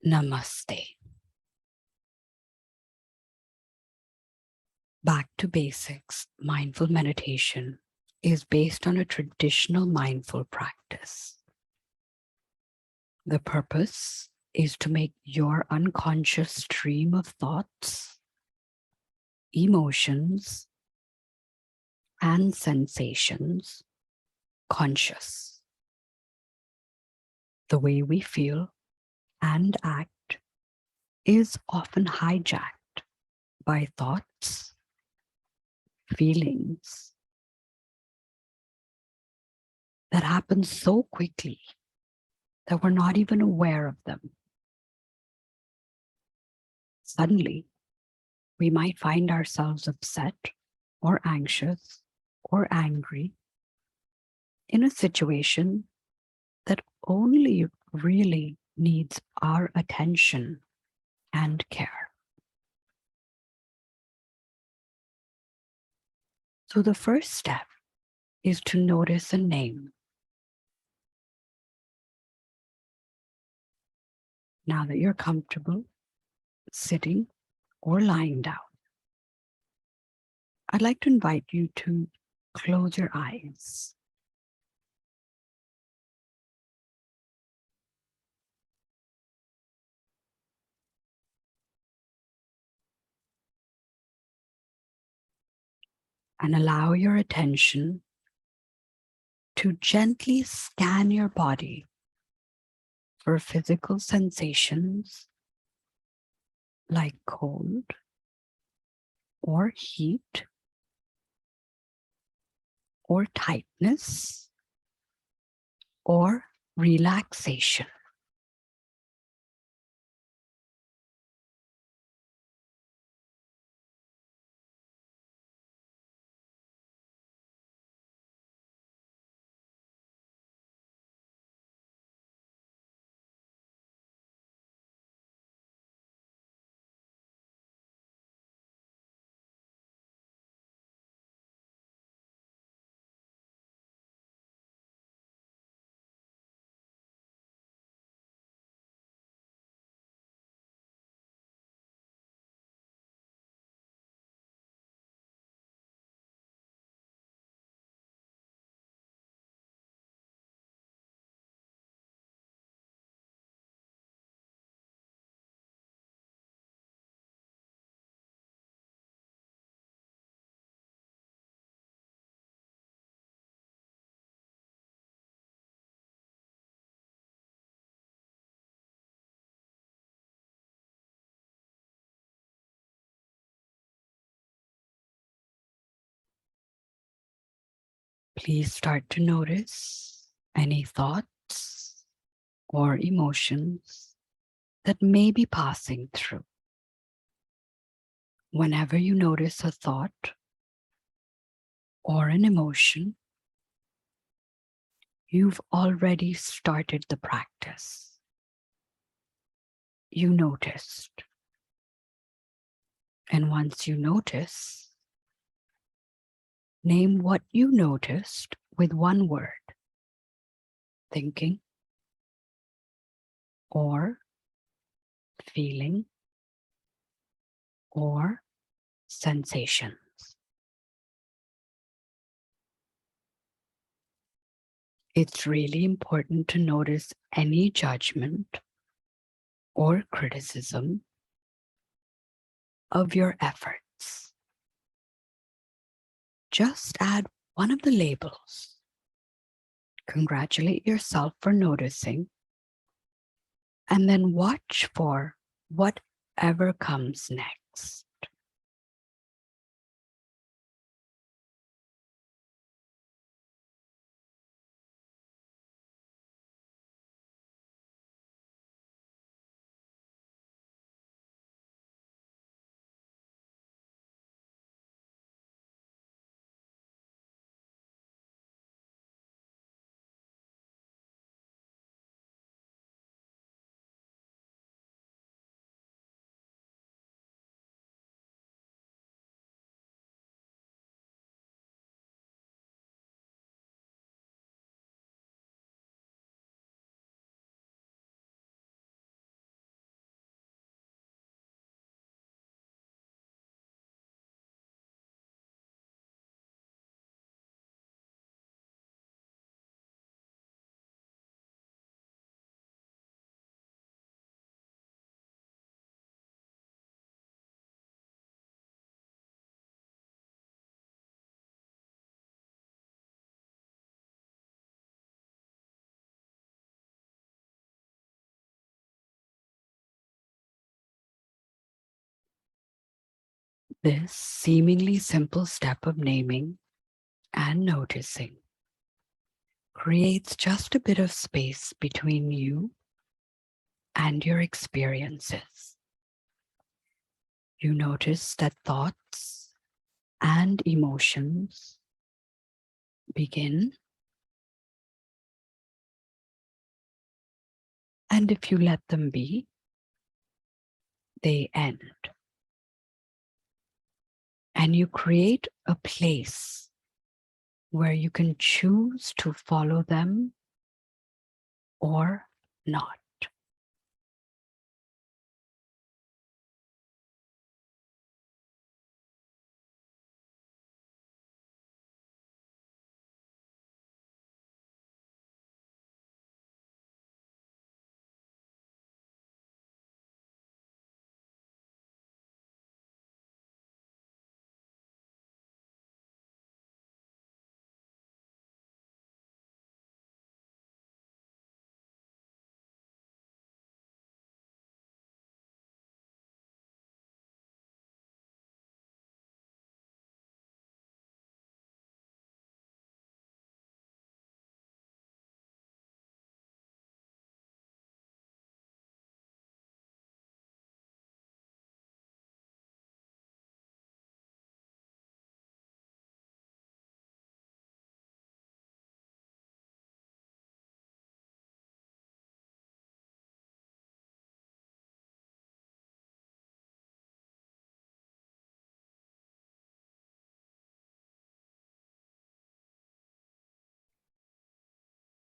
Namaste. Back to basics, mindful meditation is based on a traditional mindful practice. The purpose is to make your unconscious stream of thoughts, emotions, and sensations conscious. The way we feel and act is often hijacked by thoughts, feelings that happen so quickly that we're not even aware of them. Suddenly, we might find ourselves upset or anxious or angry in a situation that only really needs our attention and care. So the first step is to notice a name. Now that you're comfortable sitting or lying down, I'd like to invite you to close your eyes. And allow your attention to gently scan your body for physical sensations like cold or heat or tightness or relaxation. Please start to notice any thoughts or emotions that may be passing through. Whenever you notice a thought or an emotion, you've already started the practice. You noticed. And once you notice, name what you noticed with one word: thinking or feeling or sensations. It's really important to notice any judgment or criticism of your efforts. Just add one of the labels. Congratulate yourself for noticing, and then watch for whatever comes next. This seemingly simple step of naming and noticing creates just a bit of space between you and your experiences. You notice that thoughts and emotions begin, and if you let them be, they end. And you create a place where you can choose to follow them or not.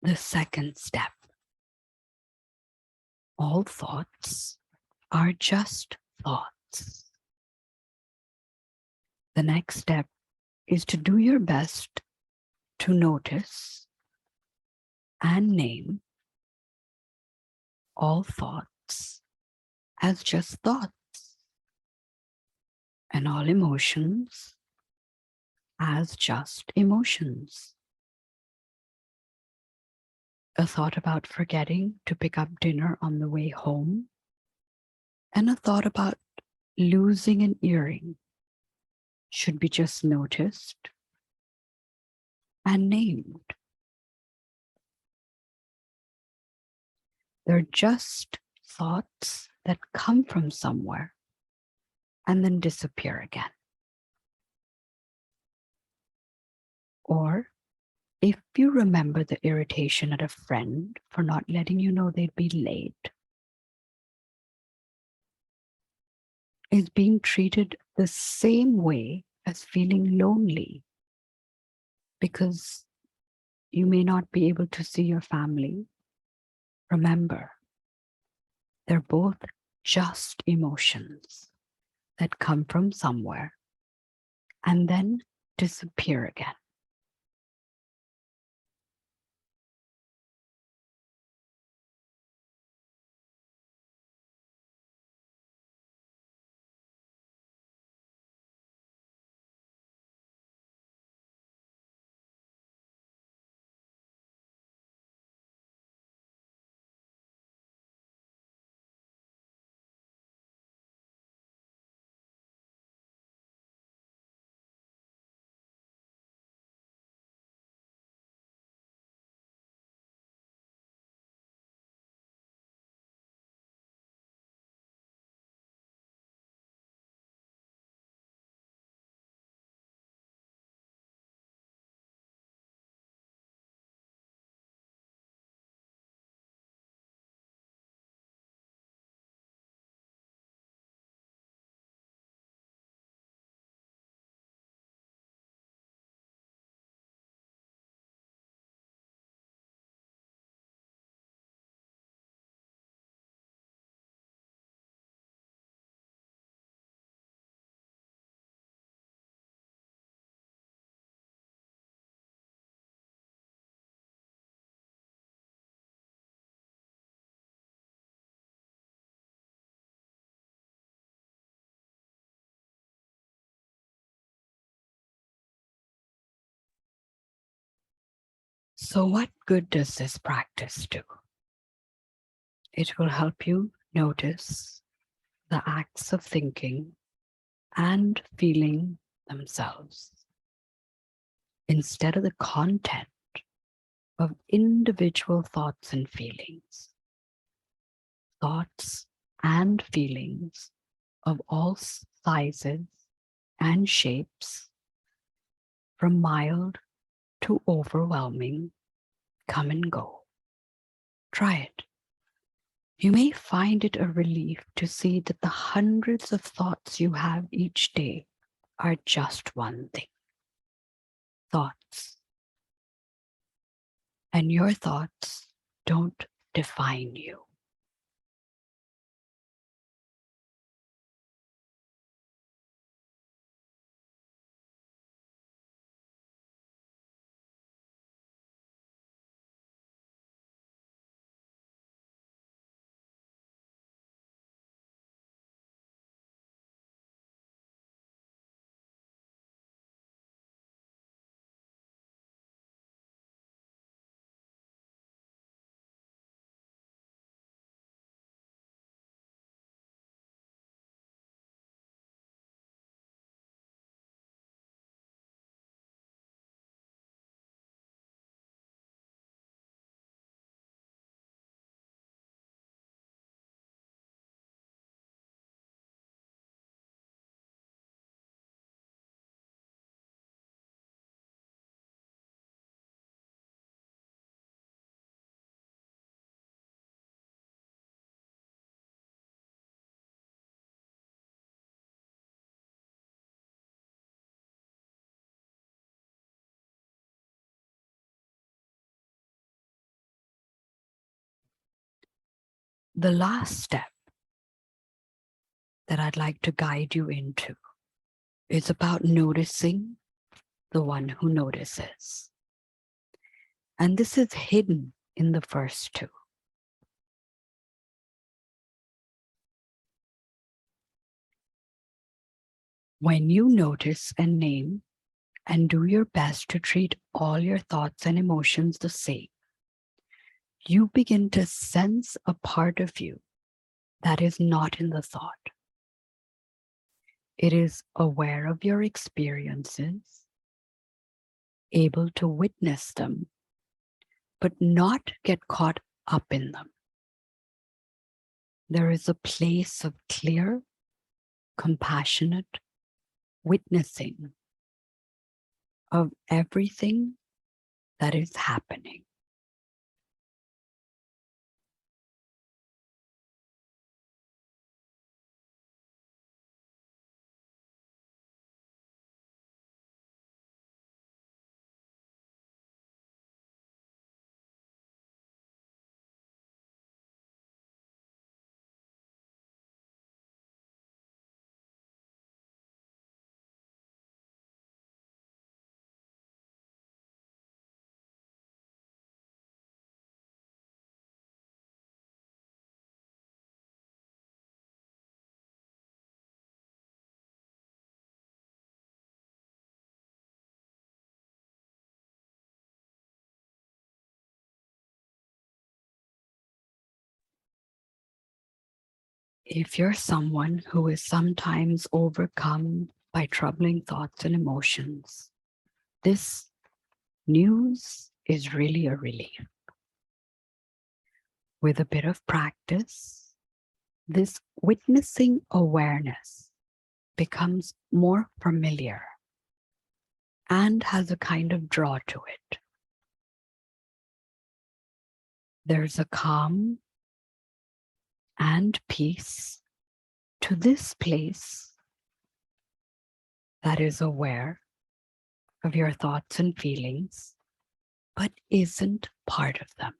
The second step. All thoughts are just thoughts. The next step is to do your best to notice and name all thoughts as just thoughts, and all emotions as just emotions. A thought about forgetting to pick up dinner on the way home, and a thought about losing an earring should be just noticed and named. They're just thoughts that come from somewhere and then disappear again. Or if you remember the irritation at a friend for not letting you know they'd be late, is being treated the same way as feeling lonely because you may not be able to see your family. Remember, they're both just emotions that come from somewhere and then disappear again. So what good does this practice do? It will help you notice the acts of thinking and feeling themselves instead of the content of individual thoughts and feelings. Thoughts and feelings of all sizes and shapes, from mild to overwhelming, come and go. Try it. You may find it a relief to see that the hundreds of thoughts you have each day are just one thing: thoughts. And your thoughts don't define you. The last step that I'd like to guide you into is about noticing the one who notices. And this is hidden in the first two. When you notice and name and do your best to treat all your thoughts and emotions the same, you begin to sense a part of you that is not in the thought. It is aware of your experiences, able to witness them, but not get caught up in them. There is a place of clear, compassionate witnessing of everything that is happening. If you're someone who is sometimes overcome by troubling thoughts and emotions, this news is really a relief. With a bit of practice, this witnessing awareness becomes more familiar and has a kind of draw to it. There's a calm and peace to this place that is aware of your thoughts and feelings, but isn't part of them.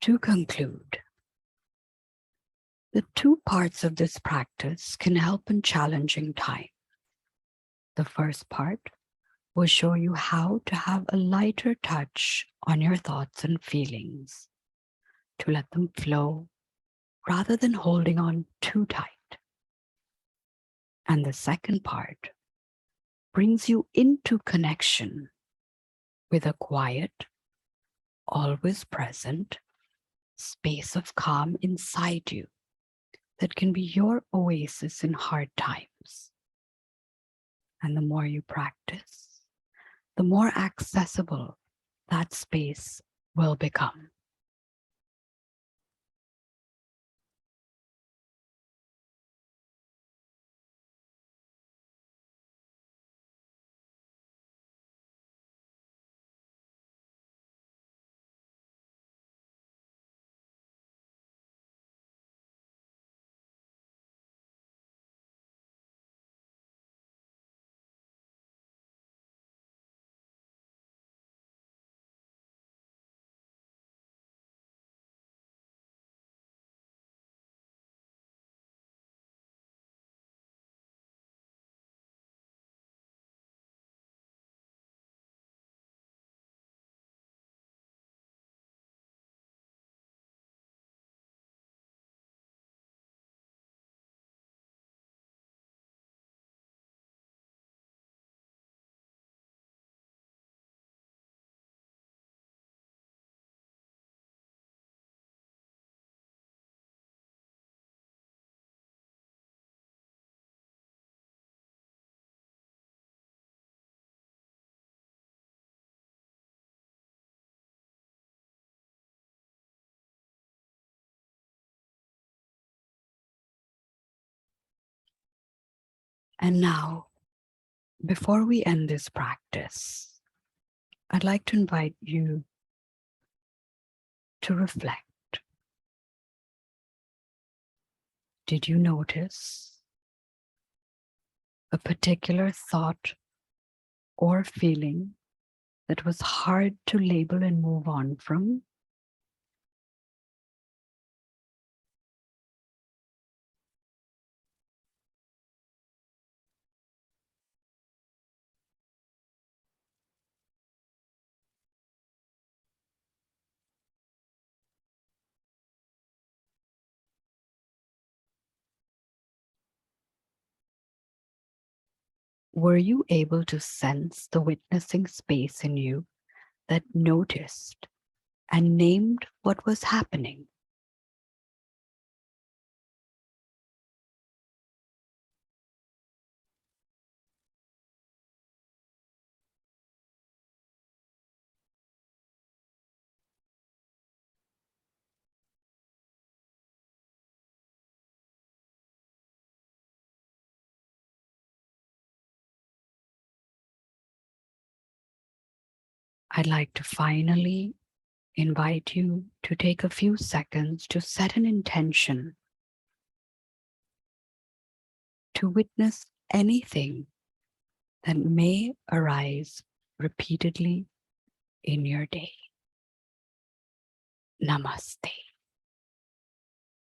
To conclude, the two parts of this practice can help in challenging times. The first part will show you how to have a lighter touch on your thoughts and feelings, to let them flow rather than holding on too tight. And the second part brings you into connection with a quiet, always present space of calm inside you that can be your oasis in hard times. And the more you practice, the more accessible that space will become. And now, before we end this practice, I'd like to invite you to reflect. Did you notice a particular thought or feeling that was hard to label and move on from? Were you able to sense the witnessing space in you that noticed and named what was happening? I'd like to finally invite you to take a few seconds to set an intention to witness anything that may arise repeatedly in your day. Namaste.